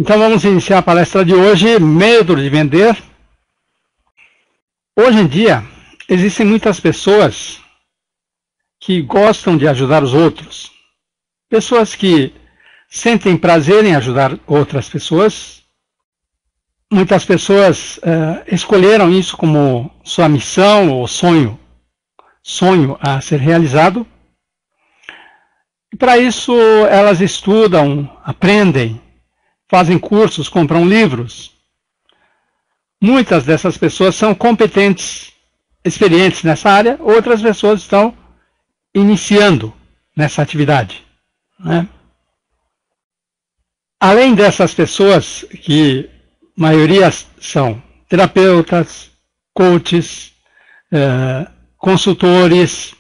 Então vamos iniciar a palestra de hoje, medo de vender. Hoje em dia, existem muitas pessoas que gostam de ajudar os outros. Pessoas que sentem prazer em ajudar outras pessoas. Muitas pessoas escolheram isso como sua missão ou sonho a ser realizado. E para isso elas estudam, aprendem, fazem cursos, compram livros. Muitas dessas pessoas são competentes, experientes nessa área, outras pessoas estão iniciando nessa atividade, né? Além dessas pessoas, que a maioria são terapeutas, coaches, consultores,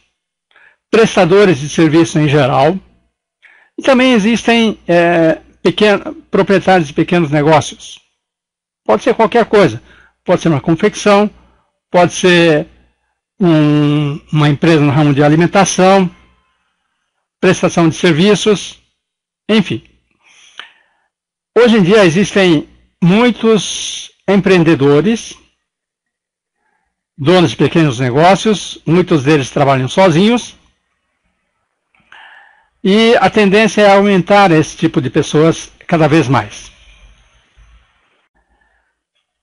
prestadores de serviço em geral, e também existem proprietários de pequenos negócios. Pode ser qualquer coisa. Pode ser uma confecção, pode ser uma empresa no ramo de alimentação, prestação de serviços, enfim. Hoje em dia existem muitos empreendedores, donos de pequenos negócios, muitos deles trabalham sozinhos, e a tendência é aumentar esse tipo de pessoas cada vez mais.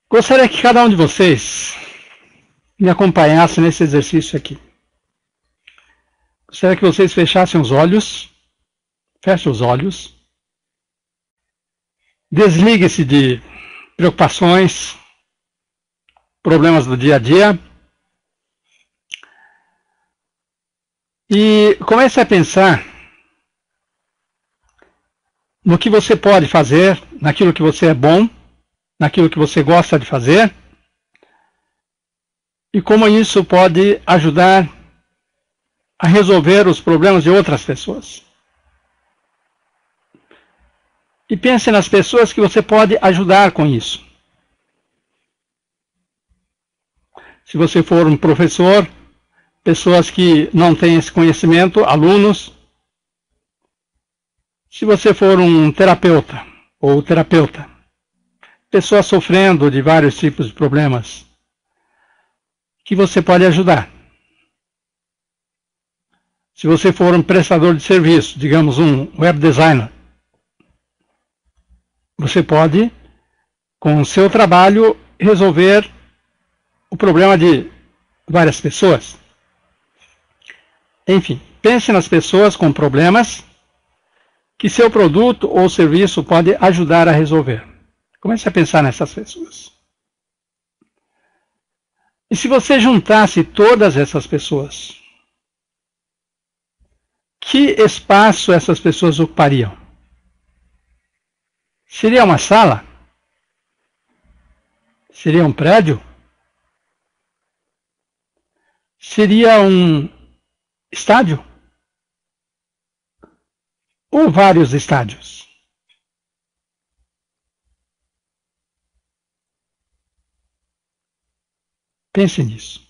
Gostaria que cada um de vocês me acompanhasse nesse exercício aqui. Gostaria que vocês fechassem os olhos, fechem os olhos, desligue-se de preocupações, problemas do dia a dia, e comece a pensar no que você pode fazer, naquilo que você é bom, naquilo que você gosta de fazer, e como isso pode ajudar a resolver os problemas de outras pessoas. E pense nas pessoas que você pode ajudar com isso. Se você for um professor, pessoas que não têm esse conhecimento, alunos. Se você for um terapeuta ou terapeuta, pessoas sofrendo de vários tipos de problemas, que você pode ajudar. Se você for um prestador de serviço, digamos um web designer, você pode, com o seu trabalho, resolver o problema de várias pessoas. Enfim, pense nas pessoas com problemas que seu produto ou serviço pode ajudar a resolver. Comece a pensar nessas pessoas. E se você juntasse todas essas pessoas, que espaço essas pessoas ocupariam? Seria uma sala? Seria um prédio? Seria um estádio? Ou vários estádios? Pense nisso.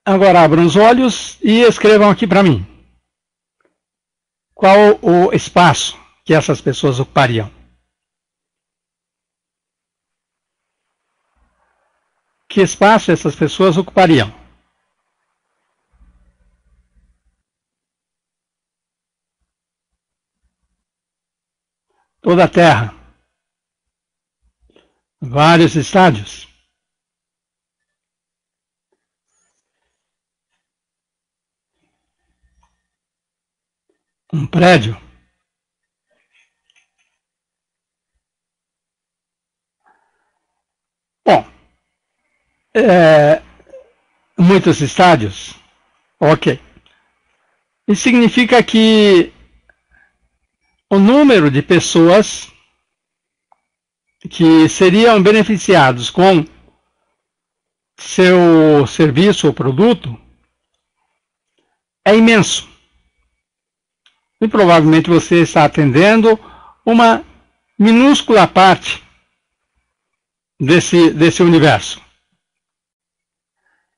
Agora abram os olhos e escrevam aqui para mim. Qual o espaço que essas pessoas ocupariam? Que espaço essas pessoas ocupariam? Toda a Terra. Vários estádios. Um prédio. Bom, muitos estádios. Ok. Isso significa que o número de pessoas que seriam beneficiados com seu serviço ou produto é imenso. E provavelmente você está atendendo uma minúscula parte desse universo.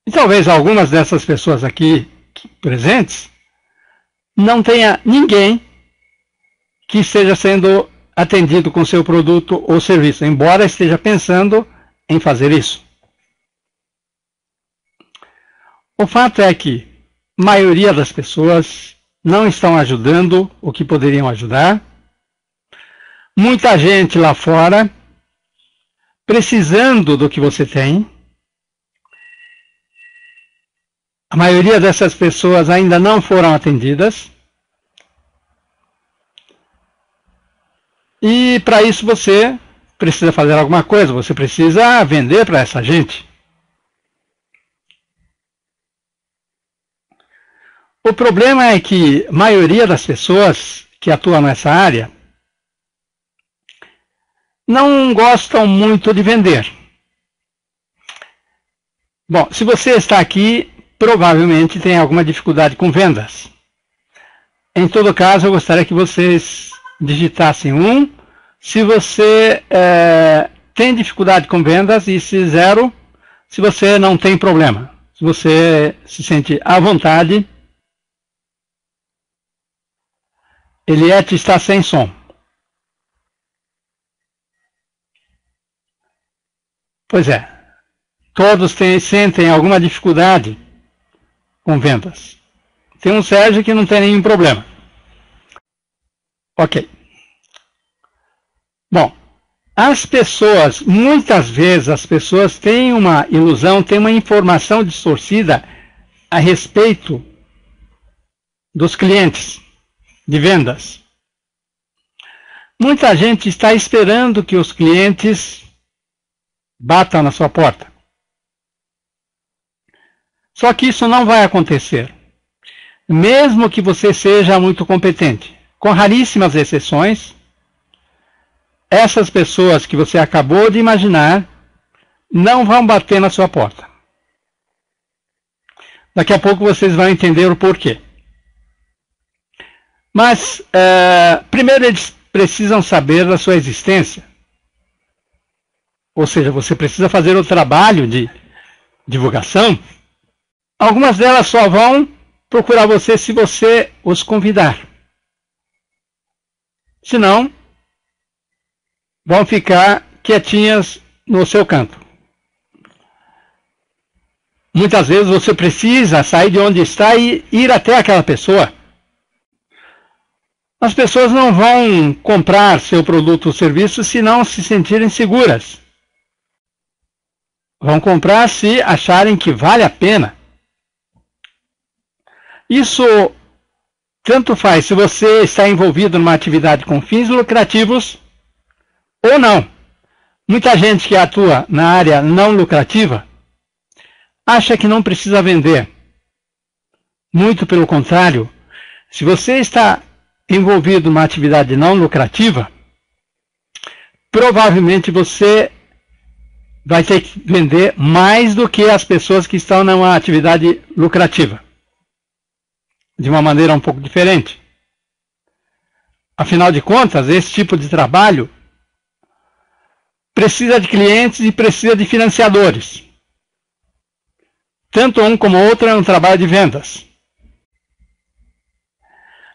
E talvez algumas dessas pessoas aqui presentes não tenha ninguém que esteja sendo atendido com seu produto ou serviço, embora esteja pensando em fazer isso. O fato é que a maioria das pessoas não estão ajudando o que poderiam ajudar. Muita gente lá fora precisando do que você tem. A maioria dessas pessoas ainda não foram atendidas. E para isso você precisa fazer alguma coisa, você precisa vender para essa gente. O problema é que a maioria das pessoas que atuam nessa área não gostam muito de vender. Bom, se você está aqui, provavelmente tem alguma dificuldade com vendas. Em todo caso, eu gostaria que vocês digitassem 1, se você tem dificuldade com vendas, e se 0, se você não tem problema. Se você se sente à vontade. Eliette está sem som. Pois é, todos sentem alguma dificuldade com vendas. Tem um Sérgio que não tem nenhum problema. Ok. Bom, as pessoas, muitas vezes as pessoas têm uma ilusão, têm uma informação distorcida a respeito dos clientes de vendas. Muita gente está esperando que os clientes batam na sua porta. Só que isso não vai acontecer. Mesmo que você seja muito competente. Com raríssimas exceções, essas pessoas que você acabou de imaginar não vão bater na sua porta. Daqui a pouco vocês vão entender o porquê. Mas, primeiro eles precisam saber da sua existência. Ou seja, você precisa fazer o trabalho de divulgação. Algumas delas só vão procurar você se você os convidar. Senão, vão ficar quietinhas no seu canto. Muitas vezes você precisa sair de onde está e ir até aquela pessoa. As pessoas não vão comprar seu produto ou serviço se não se sentirem seguras. Vão comprar se acharem que vale a pena. Isso tanto faz se você está envolvido numa atividade com fins lucrativos ou não. Muita gente que atua na área não lucrativa acha que não precisa vender. Muito pelo contrário, se você está envolvido numa atividade não lucrativa, provavelmente você vai ter que vender mais do que as pessoas que estão numa atividade lucrativa. De uma maneira um pouco diferente. Afinal de contas, esse tipo de trabalho precisa de clientes e precisa de financiadores. Tanto um como o outro é um trabalho de vendas.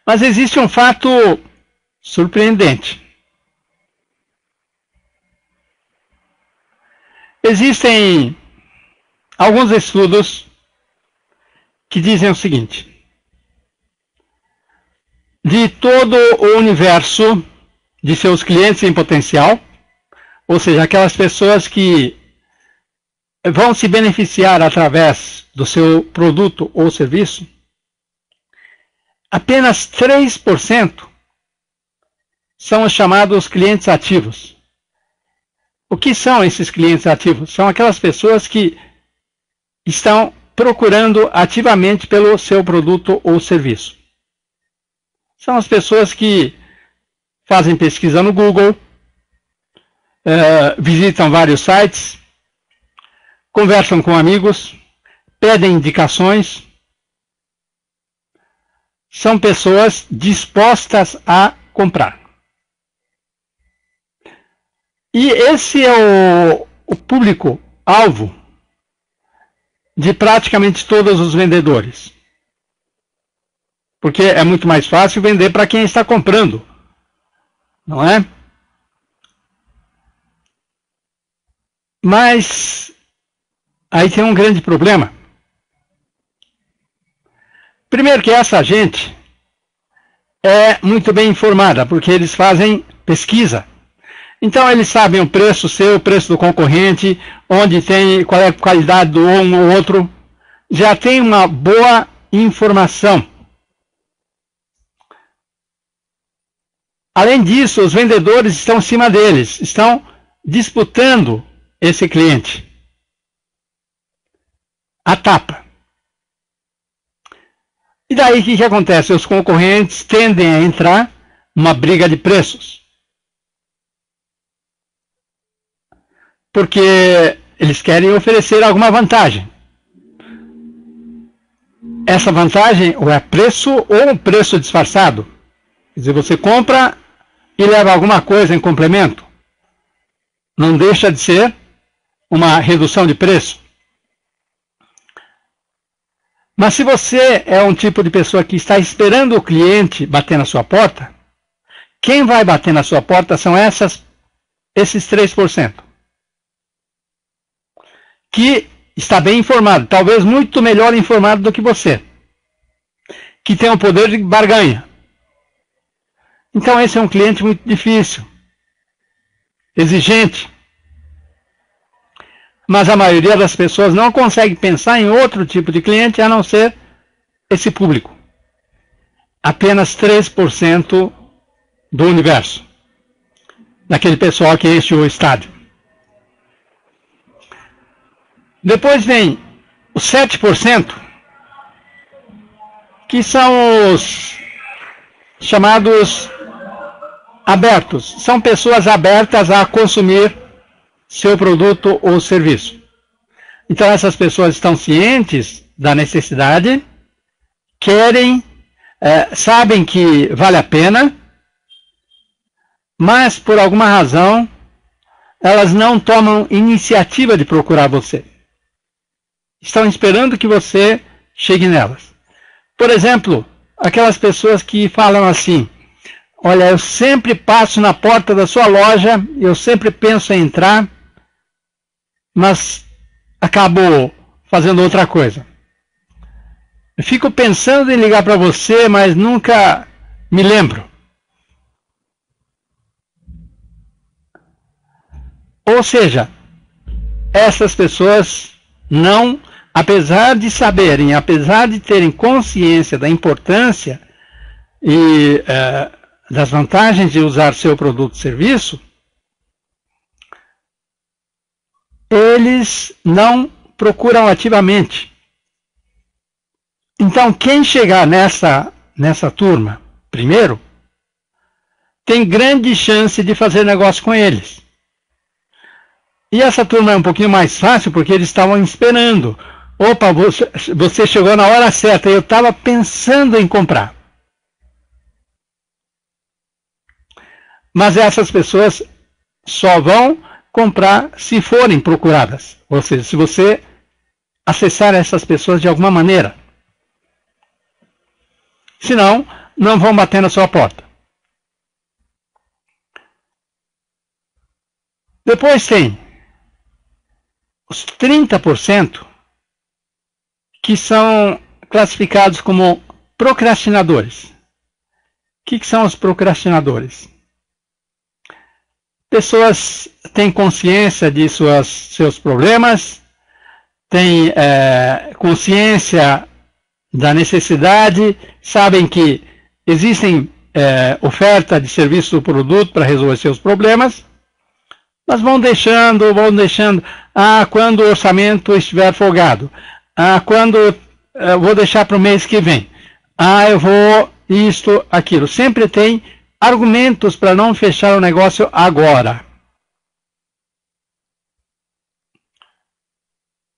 Mas existe um fato surpreendente. Existem alguns estudos que dizem o seguinte: de todo o universo de seus clientes em potencial, ou seja, aquelas pessoas que vão se beneficiar através do seu produto ou serviço, apenas 3% são os chamados clientes ativos. O que são esses clientes ativos? São aquelas pessoas que estão procurando ativamente pelo seu produto ou serviço. São as pessoas que fazem pesquisa no Google, visitam vários sites, conversam com amigos, pedem indicações. São pessoas dispostas a comprar. E esse é o público-alvo de praticamente todos os vendedores. Porque é muito mais fácil vender para quem está comprando não é? Mas aí tem um grande problema. Primeiro que essa gente é muito bem informada, porque eles fazem pesquisa. Então eles sabem o preço seu, o preço do concorrente, onde tem, qual é a qualidade do um ou outro. Já tem uma boa informação. Além disso, os vendedores estão acima deles, estão disputando esse cliente. A tapa. E daí o que acontece? Os concorrentes tendem a entrar numa briga de preços. Porque eles querem oferecer alguma vantagem. Essa vantagem ou é preço ou um preço disfarçado. Quer dizer, você compra e leva alguma coisa em complemento. Não deixa de ser uma redução de preço. Mas se você é um tipo de pessoa que está esperando o cliente bater na sua porta, quem vai bater na sua porta são esses 3%. Que está bem informado, talvez muito melhor informado do que você. Que tem o poder de barganha. Então esse é um cliente muito difícil. Exigente. Mas a maioria das pessoas não consegue pensar em outro tipo de cliente a não ser esse público. Apenas 3% do universo. Daquele pessoal que enche o estádio. Depois vem os 7%, que são os chamados abertos. São pessoas abertas a consumir seu produto ou serviço. Então essas pessoas estão cientes da necessidade, querem, sabem que vale a pena, mas por alguma razão elas não tomam iniciativa de procurar você. Estão esperando que você chegue nelas. Por exemplo, aquelas pessoas que falam assim: olha, eu sempre passo na porta da sua loja, eu sempre penso em entrar, mas acabo fazendo outra coisa. Eu fico pensando em ligar para você, mas nunca me lembro. Ou seja, essas pessoas não, apesar de saberem, apesar de terem consciência da importância e das vantagens de usar seu produto ou serviço, eles não procuram ativamente. Então, quem chegar nessa turma primeiro, tem grande chance de fazer negócio com eles. E essa turma é um pouquinho mais fácil, porque eles estavam esperando. Opa, você chegou na hora certa, eu estava pensando em comprar. Mas essas pessoas só vão comprar se forem procuradas. Ou seja, se você acessar essas pessoas de alguma maneira. Senão, não vão bater na sua porta. Depois tem os 30% que são classificados como procrastinadores. O que são os procrastinadores? Pessoas têm consciência de seus problemas, têm consciência da necessidade, sabem que existem oferta de serviço ou produto para resolver seus problemas, mas vão deixando, quando o orçamento estiver folgado, quando eu vou deixar para o mês que vem, eu vou isto, aquilo. Sempre tem argumentos para não fechar o negócio agora.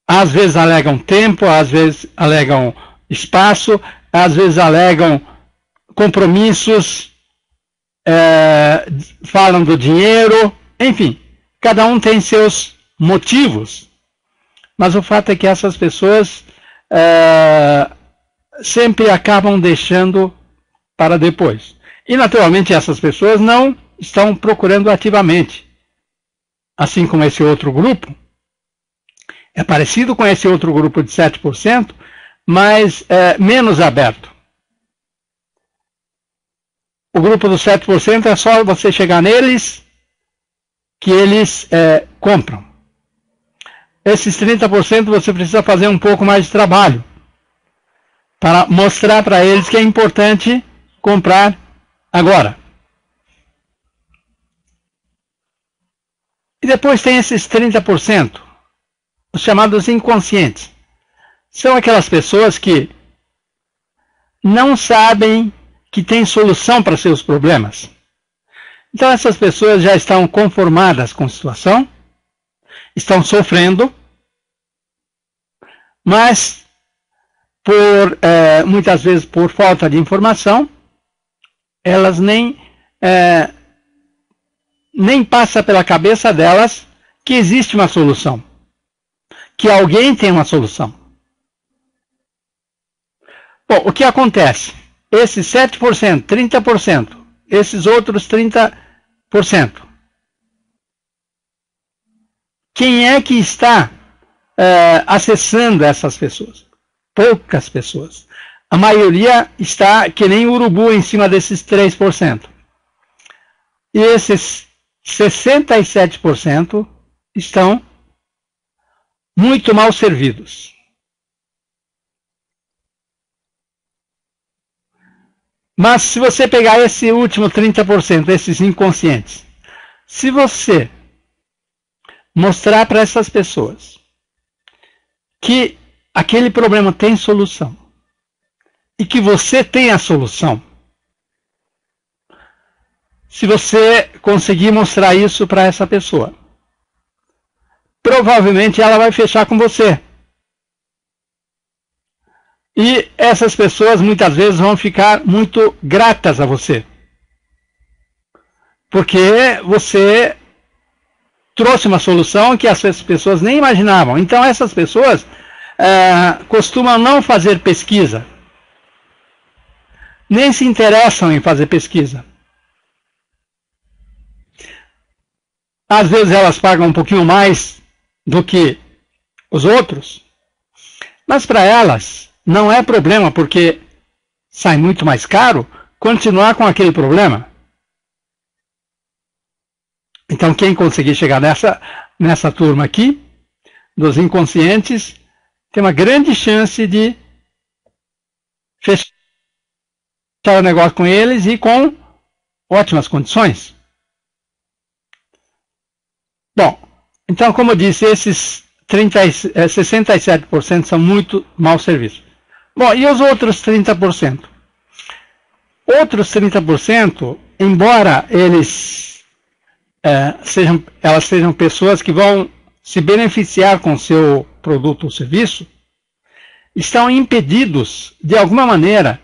Às vezes alegam tempo, às vezes alegam espaço, às vezes alegam compromissos, falam do dinheiro, enfim. Cada um tem seus motivos, mas o fato é que essas pessoas sempre acabam deixando para depois. E naturalmente essas pessoas não estão procurando ativamente. Assim como esse outro grupo, é parecido com esse outro grupo de 7%, mas menos aberto. O grupo dos 7% é só você chegar neles que eles compram. Esses 30% você precisa fazer um pouco mais de trabalho para mostrar para eles que é importante comprar agora. E depois tem esses 30%, os chamados inconscientes. São aquelas pessoas que não sabem que tem solução para seus problemas. Então essas pessoas já estão conformadas com a situação, estão sofrendo, mas muitas vezes por falta de informação, elas nem passa pela cabeça delas que existe uma solução, que alguém tem uma solução. Bom, o que acontece? Esses 7%, 30%, esses outros 30%, quem é que está acessando essas pessoas? Poucas pessoas. A maioria está que nem urubu em cima desses 3%. E esses 67% estão muito mal servidos. Mas se você pegar esse último 30%, esses inconscientes, se você mostrar para essas pessoas que aquele problema tem solução e que você tem a solução, se você conseguir mostrar isso para essa pessoa, provavelmente ela vai fechar com você. E essas pessoas muitas vezes vão ficar muito gratas a você. Porque você trouxe uma solução que as pessoas nem imaginavam. Então essas pessoas costumam não fazer pesquisa. Nem se interessam em fazer pesquisa. Às vezes elas pagam um pouquinho mais do que os outros. Mas para elas não é problema, porque sai muito mais caro continuar com aquele problema. Então quem conseguir chegar nessa turma aqui, dos inconscientes, tem uma grande chance de fechar o negócio com eles e com ótimas condições. Bom, então como eu disse, esses 67% são muito mal servidos. Bom, e os outros 30%? Outros 30%, embora elas sejam pessoas que vão se beneficiar com seu produto ou serviço, estão impedidos, de alguma maneira,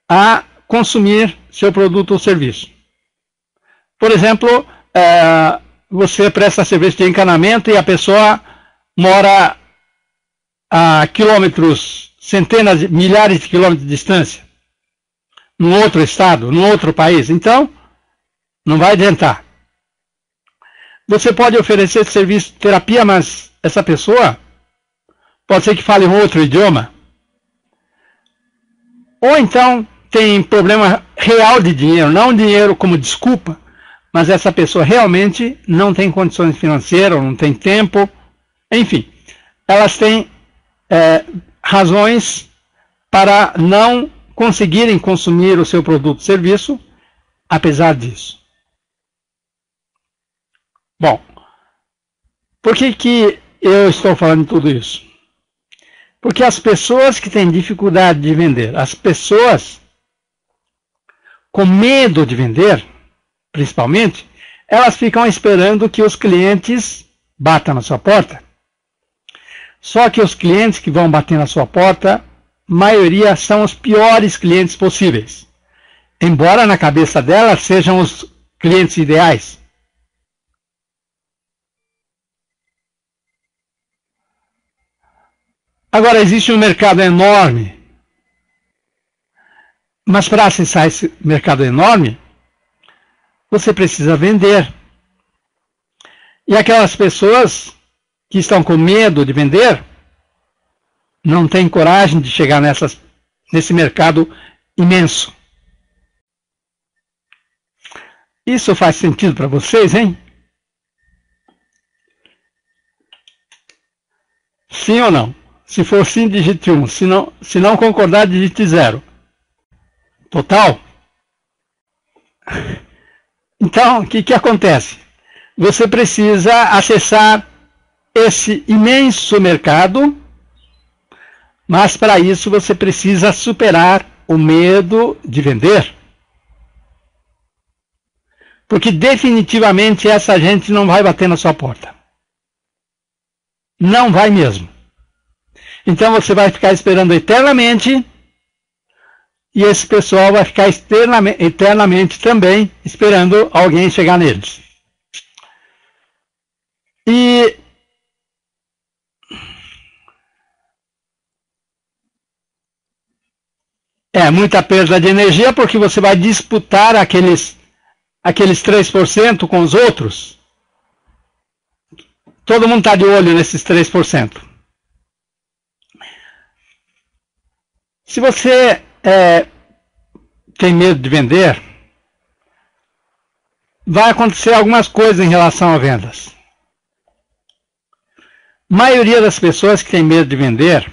a consumir seu produto ou serviço. Por exemplo, você presta serviço de encanamento e a pessoa mora a quilômetros, centenas, milhares de quilômetros de distância, num outro estado, num outro país. Então, não vai adiantar. Você pode oferecer serviço de terapia, mas essa pessoa pode ser que fale um outro idioma. Ou então tem problema real de dinheiro, não dinheiro como desculpa, mas essa pessoa realmente não tem condições financeiras, não tem tempo, enfim. Elas têm razões para não conseguirem consumir o seu produto ou serviço, apesar disso. Bom, por que eu estou falando tudo isso? Porque as pessoas que têm dificuldade de vender, as pessoas com medo de vender, principalmente, elas ficam esperando que os clientes batam na sua porta. Só que os clientes que vão bater na sua porta, a maioria são os piores clientes possíveis. Embora na cabeça delas sejam os clientes ideais. Agora, existe um mercado enorme, mas para acessar esse mercado enorme, você precisa vender. E aquelas pessoas que estão com medo de vender, não têm coragem de chegar nesse mercado imenso. Isso faz sentido para vocês, hein? Sim ou não? Se for sim, digite 1. Se não concordar, digite 0. Total? Então, o que acontece? Você precisa acessar esse imenso mercado, mas para isso você precisa superar o medo de vender. Porque definitivamente essa gente não vai bater na sua porta. Não vai mesmo. Então você vai ficar esperando eternamente, e esse pessoal vai ficar eternamente também esperando alguém chegar neles. E é muita perda de energia, porque você vai disputar aqueles 3% com os outros. Todo mundo está de olho nesses 3%. Se você tem medo de vender, vai acontecer algumas coisas em relação a vendas. A maioria das pessoas que tem medo de vender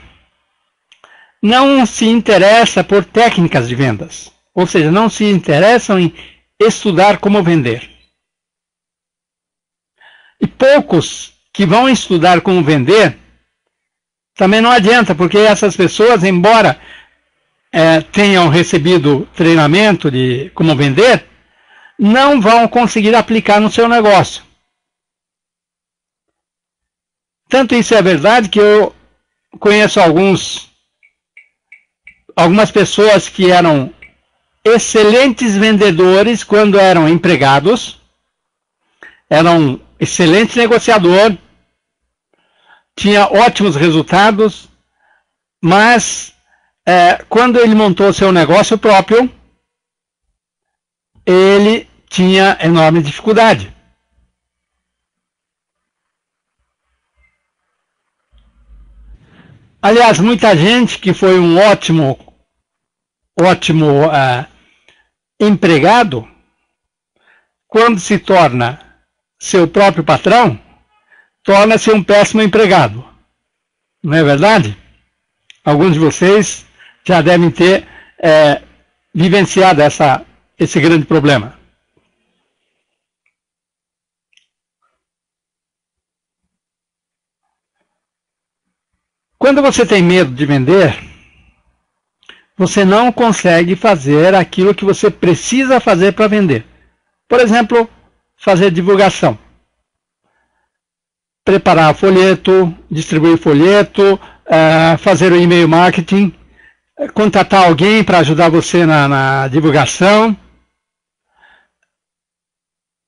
não se interessa por técnicas de vendas. Ou seja, não se interessam em estudar como vender. E poucos que vão estudar como vender, também não adianta, porque essas pessoas, embora tenham recebido treinamento de como vender, não vão conseguir aplicar no seu negócio. Tanto isso é verdade que eu conheço algumas pessoas que eram excelentes vendedores quando eram empregados, eram excelente negociador, tinha ótimos resultados, mas quando ele montou seu negócio próprio, ele tinha enorme dificuldade. Aliás, muita gente que foi um ótimo empregado, quando se torna seu próprio patrão, torna-se um péssimo empregado. Não é verdade? Alguns de vocês já devem ter vivenciado esse grande problema. Quando você tem medo de vender, você não consegue fazer aquilo que você precisa fazer para vender. Por exemplo, fazer divulgação. Preparar folheto, distribuir folheto, fazer o e-mail marketing, contratar alguém para ajudar você na divulgação.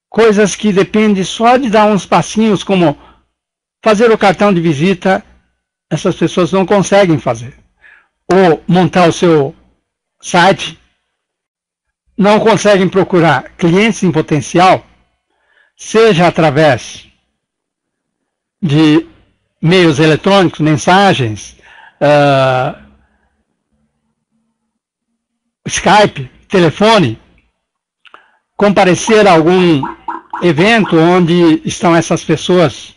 Coisas que dependem só de dar uns passinhos, como fazer o cartão de visita, essas pessoas não conseguem fazer. Ou montar o seu site, não conseguem procurar clientes em potencial, seja através de meios eletrônicos, mensagens, Skype, telefone, comparecer a algum evento onde estão essas pessoas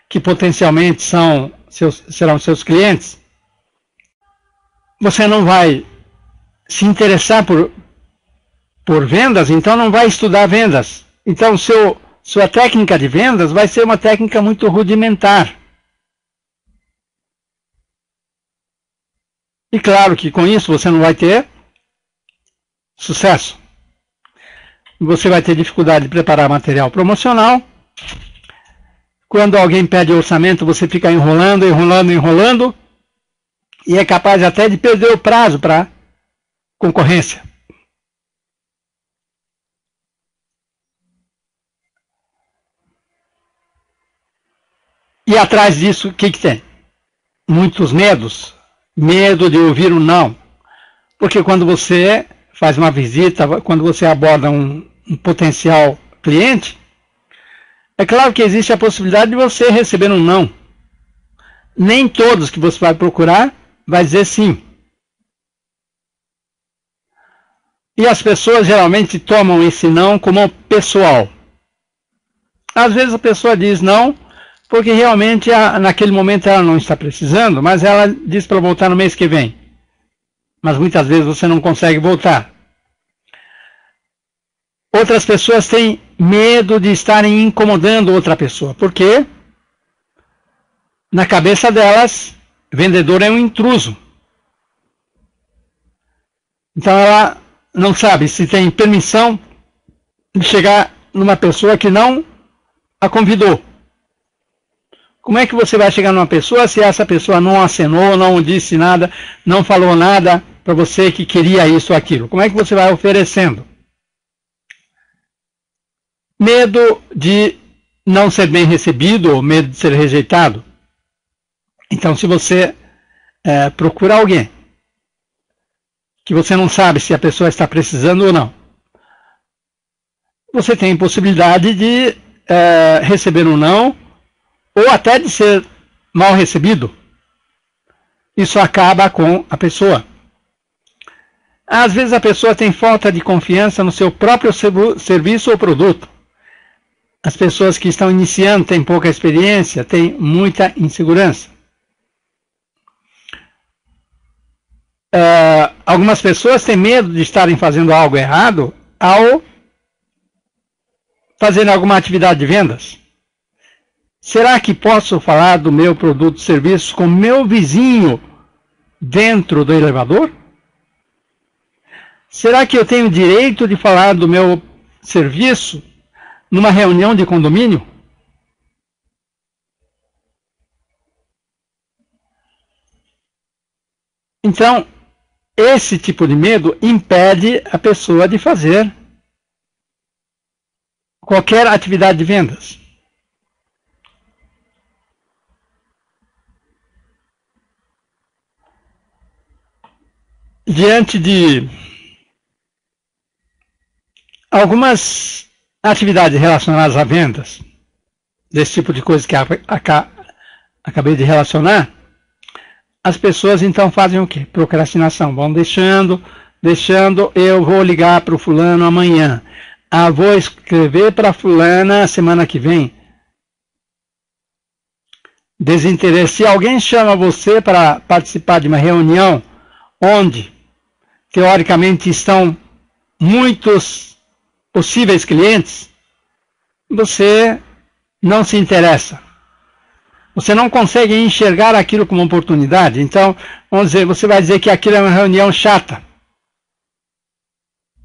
que potencialmente serão seus clientes. Você não vai se interessar por vendas, então não vai estudar vendas. Então sua técnica de vendas vai ser uma técnica muito rudimentar. E claro que com isso você não vai ter sucesso. Você vai ter dificuldade de preparar material promocional. Quando alguém pede orçamento, você fica enrolando, e é capaz até de perder o prazo para concorrência. E atrás disso, o que tem? Muitos medos. Medo de ouvir um não. Porque quando você faz uma visita, quando você aborda um um potencial cliente, é claro que existe a possibilidade de você receber um não. Nem todos que você vai procurar vai dizer sim. E as pessoas geralmente tomam esse não como pessoal. Às vezes a pessoa diz não, porque realmente naquele momento ela não está precisando, mas ela diz para voltar no mês que vem. Mas muitas vezes você não consegue voltar. Outras pessoas têm medo de estarem incomodando outra pessoa. Por quê? Na cabeça delas, vendedor é um intruso. Então ela não sabe se tem permissão de chegar numa pessoa que não a convidou. Como é que você vai chegar numa pessoa se essa pessoa não acenou, não disse nada, não falou nada para você que queria isso ou aquilo? Como é que você vai oferecendo? Medo de não ser bem recebido ou medo de ser rejeitado. Então, se você procura alguém que você não sabe se a pessoa está precisando ou não, você tem possibilidade de receber um não, ou até de ser mal recebido. Isso acaba com a pessoa. Às vezes a pessoa tem falta de confiança no seu próprio serviço ou produto. As pessoas que estão iniciando têm pouca experiência, têm muita insegurança. Algumas pessoas têm medo de estarem fazendo algo errado ao fazerem alguma atividade de vendas. Será que posso falar do meu produto ou serviço com meu vizinho dentro do elevador? Será que eu tenho direito de falar do meu serviço numa reunião de condomínio? Então, esse tipo de medo impede a pessoa de fazer qualquer atividade de vendas. Diante de algumas atividades relacionadas a vendas, desse tipo de coisa que acabei de relacionar, as pessoas então fazem o quê? Procrastinação. Vão deixando, eu vou ligar para o fulano amanhã. Vou escrever para a fulana semana que vem. Desinteresse. Se alguém chama você para participar de uma reunião onde, teoricamente, estão muitos possíveis clientes, você não se interessa. Você não consegue enxergar aquilo como oportunidade. Então, vamos dizer, você vai dizer que aquilo é uma reunião chata.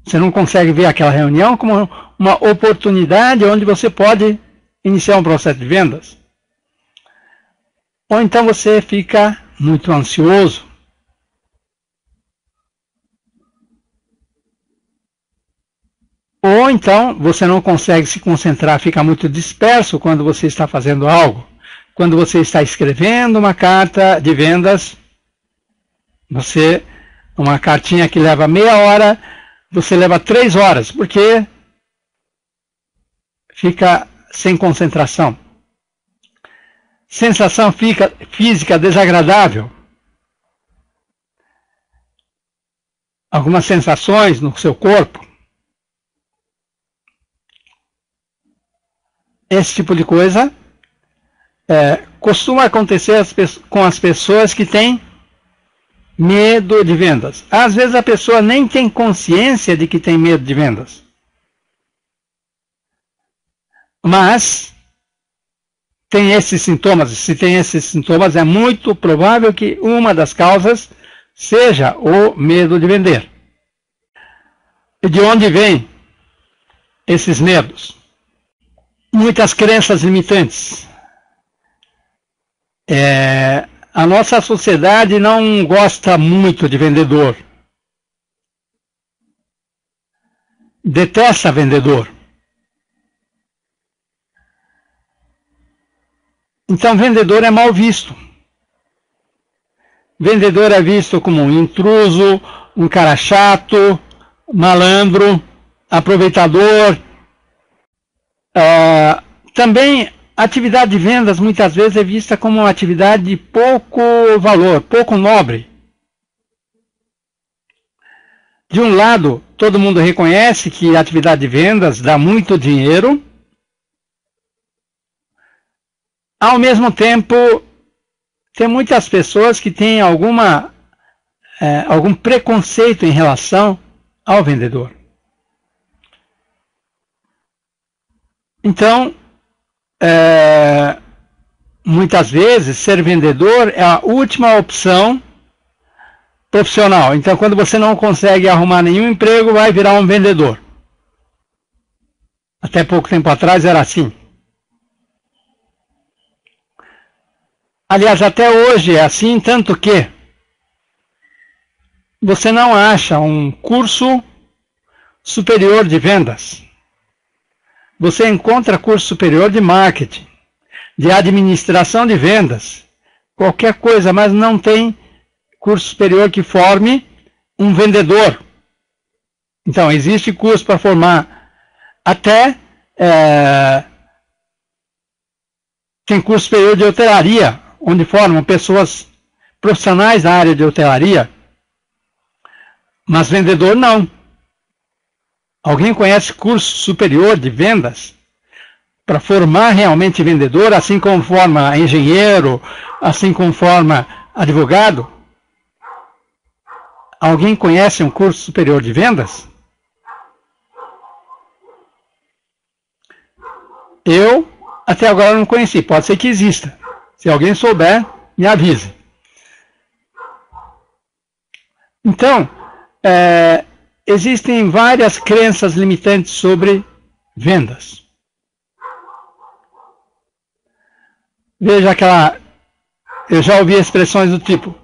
Você não consegue ver aquela reunião como uma oportunidade onde você pode iniciar um processo de vendas. Ou então você fica muito ansioso. Ou então você não consegue se concentrar, fica muito disperso quando você está fazendo algo. Quando você está escrevendo uma carta de vendas, uma cartinha que leva meia hora, você leva 3 horas, porque fica sem concentração. Sensação física desagradável. Algumas sensações no seu corpo. Esse tipo de coisa costuma acontecer com as pessoas que têm medo de vendas. Às vezes a pessoa nem tem consciência de que tem medo de vendas. Mas tem esses sintomas. Se tem esses sintomas, é muito provável que uma das causas seja o medo de vender. E de onde vêm esses medos? Muitas crenças limitantes. A nossa sociedade não gosta muito de vendedor. Detesta vendedor. Então, vendedor é mal visto. Vendedor é visto como um intruso, um cara chato, malandro. aproveitador. Também a atividade de vendas muitas vezes é vista como uma atividade de pouco valor, pouco nobre. De um lado, todo mundo reconhece que a atividade de vendas dá muito dinheiro. Ao mesmo tempo, tem muitas pessoas que têm algum preconceito em relação ao vendedor. Então, muitas vezes, ser vendedor é a última opção profissional. Então, quando você não consegue arrumar nenhum emprego, vai virar um vendedor. Até pouco tempo atrás era assim. Aliás, até hoje é assim, tanto que você não acha um curso superior de vendas. Você encontra curso superior de marketing, de administração de vendas, qualquer coisa, mas não tem curso superior que forme um vendedor. Então, existe curso para formar até... tem curso superior de hotelaria, onde formam pessoas profissionais da área de hotelaria, mas vendedor não. Alguém conhece curso superior de vendas para formar realmente vendedor, assim como forma engenheiro, assim como forma advogado? Alguém conhece um curso superior de vendas? Eu até agora não conheci, pode ser que exista. Se alguém souber, me avise. Então, existem várias crenças limitantes sobre vendas. Veja eu já ouvi expressões do tipo,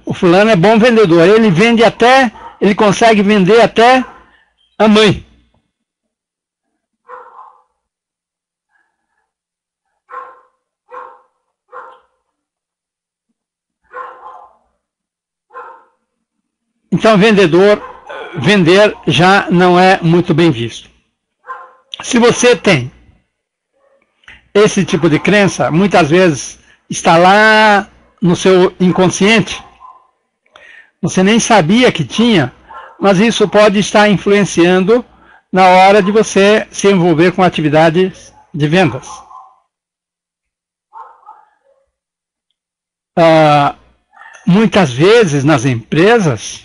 o fulano é bom vendedor, ele consegue vender até a mãe. Então, vender já não é muito bem visto. Se você tem esse tipo de crença, muitas vezes está lá no seu inconsciente, você nem sabia que tinha, mas isso pode estar influenciando na hora de você se envolver com atividades de vendas. Muitas vezes nas empresas,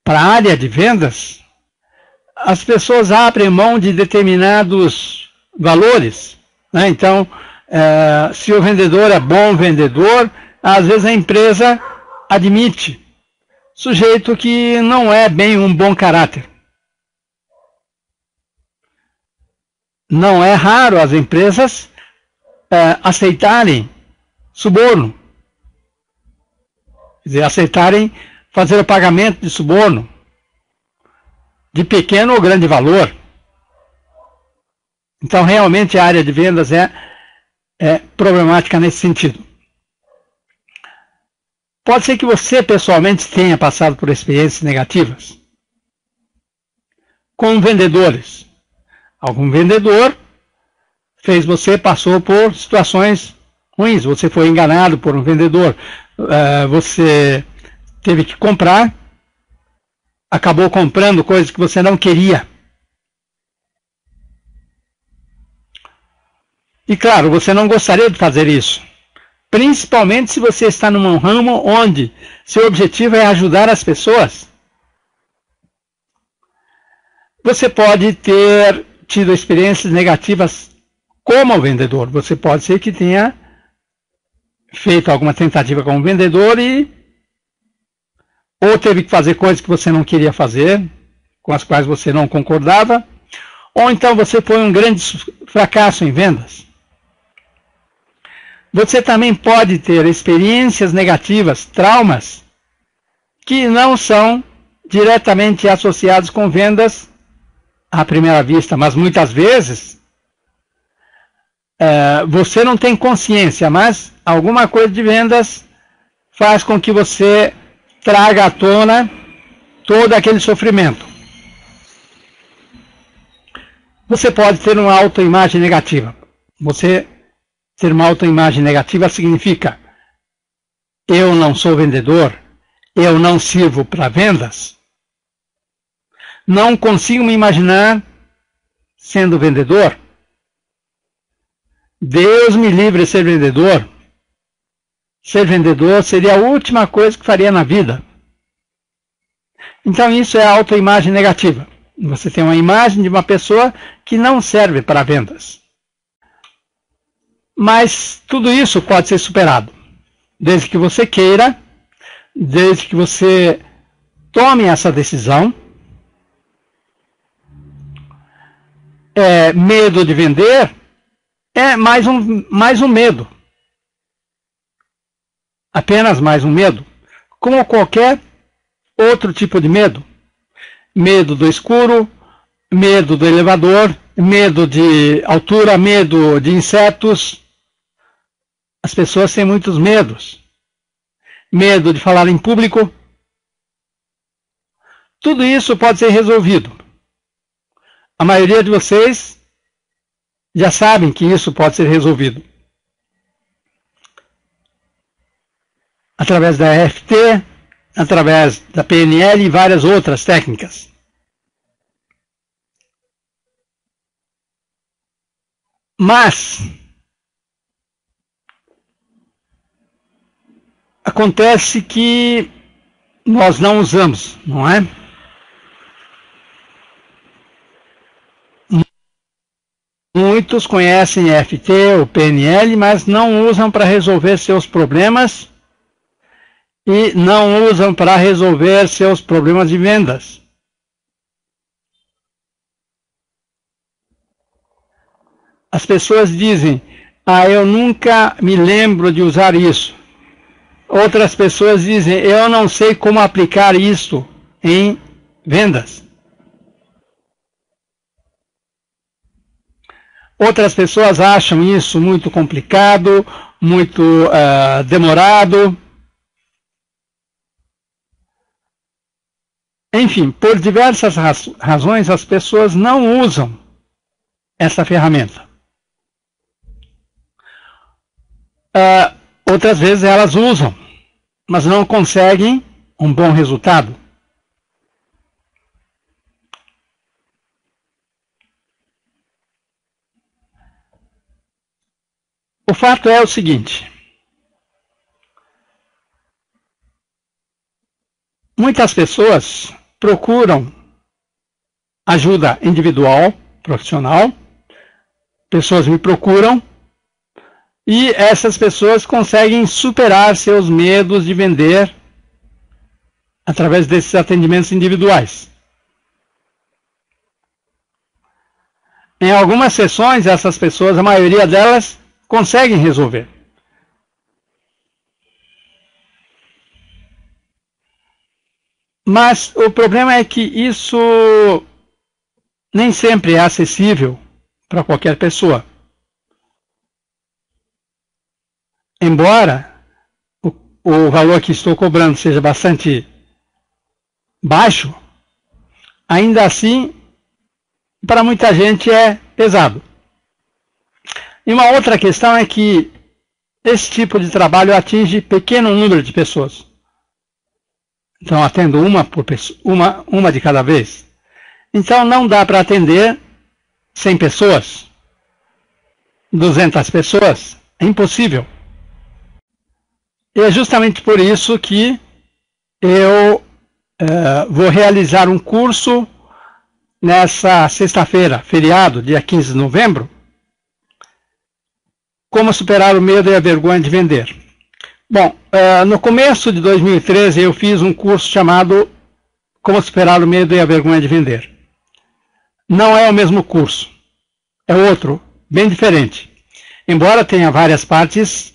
para a área de vendas, as pessoas abrem mão de determinados valores, né? Então, se o vendedor é bom vendedor, às vezes a empresa admite sujeito que não é bem um bom caráter. Não é raro as empresas aceitarem suborno, quer dizer, aceitarem fazer o pagamento de suborno, de pequeno ou grande valor. Então, realmente, a área de vendas é problemática nesse sentido. Pode ser que você, pessoalmente, tenha passado por experiências negativas com vendedores. Algum vendedor passou por situações ruins. Você foi enganado por um vendedor. Você teve que comprar, acabou comprando coisas que você não queria. E claro, você não gostaria de fazer isso. Principalmente se você está num ramo onde seu objetivo é ajudar as pessoas. Você pode ter tido experiências negativas como vendedor. Você pode ser que tenha feito alguma tentativa como vendedor ou teve que fazer coisas que você não queria fazer, com as quais você não concordava, ou então você foi um grande fracasso em vendas. Você também pode ter experiências negativas, traumas, que não são diretamente associados com vendas à primeira vista, mas muitas vezes você não tem consciência, mas alguma coisa de vendas faz com que você traga à tona todo aquele sofrimento. você pode ter uma autoimagem negativa. Você ter uma autoimagem negativa significa: eu não sou vendedor, eu não sirvo para vendas, não consigo me imaginar sendo vendedor, Deus me livre de ser vendedor seria a última coisa que faria na vida. Então isso é a autoimagem negativa. Você tem uma imagem de uma pessoa que não serve para vendas. Mas tudo isso pode ser superado, desde que você queira, desde que você tome essa decisão. Medo de vender é mais um medo. Apenas mais um medo. Como qualquer outro tipo de medo. Medo do escuro, medo do elevador, medo de altura, medo de insetos. As pessoas têm muitos medos. Medo de falar em público. Tudo isso pode ser resolvido. A maioria de vocês já sabem que isso pode ser resolvido. Através da EFT, através da PNL e várias outras técnicas. Mas acontece que nós não usamos, não é? Muitos conhecem EFT ou PNL, mas não usam para resolver seus problemas e não usam para resolver seus problemas de vendas. As pessoas dizem: eu nunca me lembro de usar isso. Outras pessoas dizem: eu não sei como aplicar isso em vendas. Outras pessoas acham isso muito complicado, muito demorado. Enfim, por diversas razões, as pessoas não usam essa ferramenta. Outras vezes elas usam, mas não conseguem um bom resultado. O fato é o seguinte: muitas pessoas procuram ajuda individual, profissional, pessoas me procuram e essas pessoas conseguem superar seus medos de vender através desses atendimentos individuais. Em algumas sessões, essas pessoas, a maioria delas, conseguem resolver. Mas o problema é que isso nem sempre é acessível para qualquer pessoa. Embora o valor que estou cobrando seja bastante baixo, ainda assim, para muita gente é pesado. E uma outra questão é que esse tipo de trabalho atinge pequeno número de pessoas. Então, atendo uma de cada vez. Então, não dá para atender 100 pessoas, 200 pessoas. É impossível. E é justamente por isso que eu vou realizar um curso nessa sexta-feira, feriado, dia 15 de novembro, como superar o medo e a vergonha de vender. Bom, no começo de 2013 eu fiz um curso chamado Como Superar o Medo e a Vergonha de Vender. Não é o mesmo curso, é outro, bem diferente, embora tenha várias partes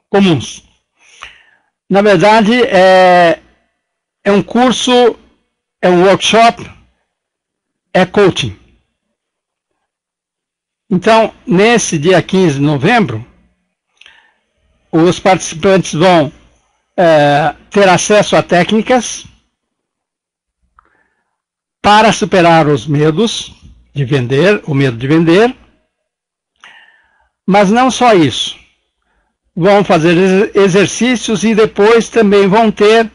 comuns. Na verdade, é um curso, é um workshop, é coaching. Então, nesse dia 15 de novembro, os participantes vão ter acesso a técnicas para superar os medos de vender, o medo de vender. Mas não só isso. Vão fazer exercícios e depois também vão ter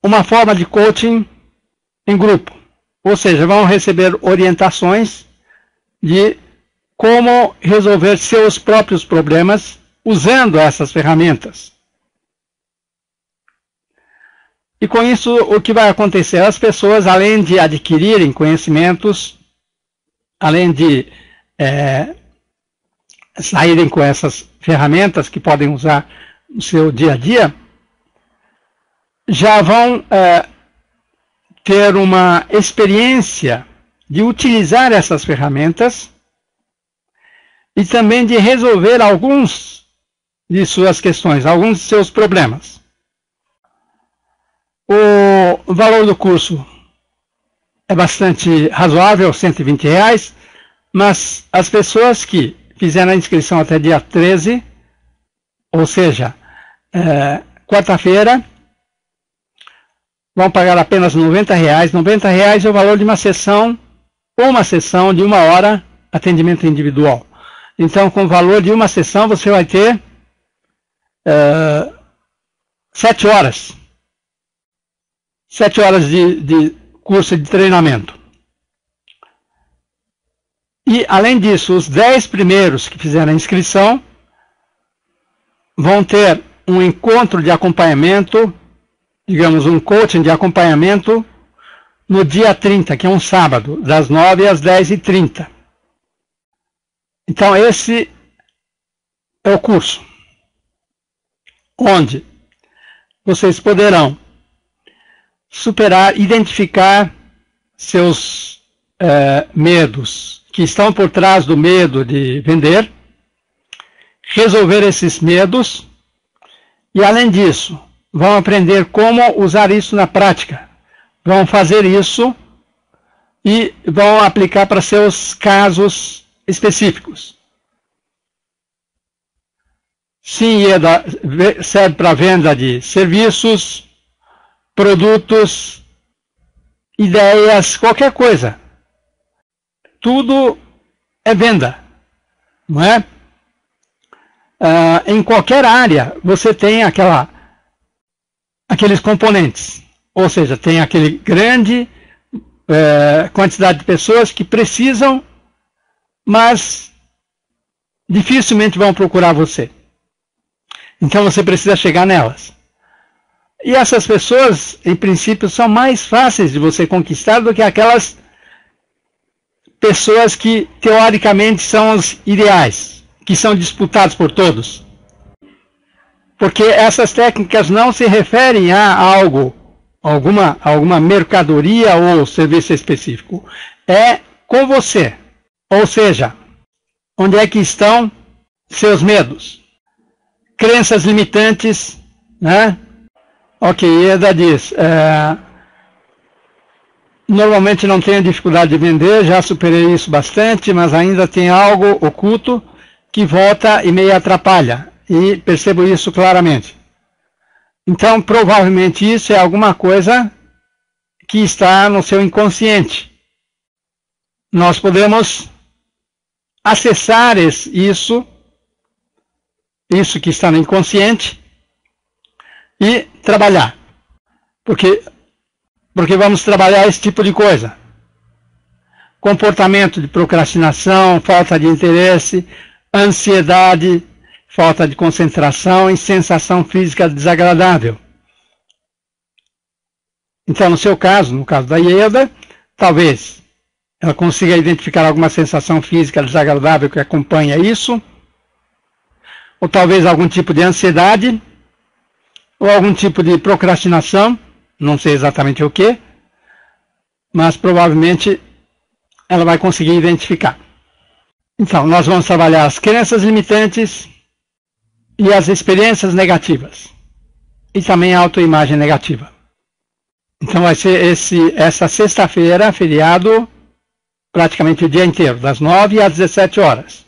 uma forma de coaching em grupo. Ou seja, vão receber orientações de como resolver seus próprios problemas usando essas ferramentas. E com isso, o que vai acontecer? As pessoas, além de adquirirem conhecimentos, além de saírem com essas ferramentas que podem usar no seu dia a dia, já vão ter uma experiência de utilizar essas ferramentas e também de resolver alguns de suas questões, alguns de seus problemas. O valor do curso é bastante razoável, R$120, mas as pessoas que fizeram a inscrição até dia 13, ou seja, quarta-feira, vão pagar apenas R$90. R$90 é o valor de uma sessão, ou uma sessão de 1 hora, atendimento individual. Então, com o valor de uma sessão, você vai ter 7 horas. 7 horas de curso de treinamento. E, além disso, os 10 primeiros que fizeram a inscrição vão ter um encontro de acompanhamento, digamos, um coaching de acompanhamento, no dia 30, que é um sábado, das 9 às 10h30. Então, esse é o curso, onde vocês poderão superar, identificar seus medos que estão por trás do medo de vender, resolver esses medos e, além disso, vão aprender como usar isso na prática. Vão fazer isso e vão aplicar para seus casos específicos. Sim, serve para venda de serviços, produtos, ideias, qualquer coisa. Tudo é venda, não é? Em qualquer área você tem aqueles componentes, ou seja, tem aquele grande quantidade de pessoas que precisam, mas dificilmente vão procurar você. Então você precisa chegar nelas. E essas pessoas, em princípio, são mais fáceis de você conquistar do que aquelas pessoas que, teoricamente, são os ideais, que são disputados por todos. Porque essas técnicas não se referem a algo, alguma mercadoria ou serviço específico. É com você. Ou seja, onde é que estão seus medos? Crenças limitantes, né? Ok, Ieda diz, normalmente não tenho dificuldade de vender, já superei isso bastante, mas ainda tem algo oculto que volta e me atrapalha, e percebo isso claramente. Então, provavelmente isso é alguma coisa que está no seu inconsciente. Nós podemos acessar isso que está no inconsciente, e trabalhar. Porque vamos trabalhar esse tipo de coisa. Comportamento de procrastinação, falta de interesse, ansiedade, falta de concentração e sensação física desagradável. Então, no seu caso, no caso da Ieda, talvez ela consiga identificar alguma sensação física desagradável que acompanha isso, ou talvez algum tipo de ansiedade, ou algum tipo de procrastinação, não sei exatamente o que, mas provavelmente ela vai conseguir identificar. Então, nós vamos trabalhar as crenças limitantes e as experiências negativas, e também a autoimagem negativa. Então vai ser essa sexta-feira, feriado, praticamente o dia inteiro, das 9 às 17 horas.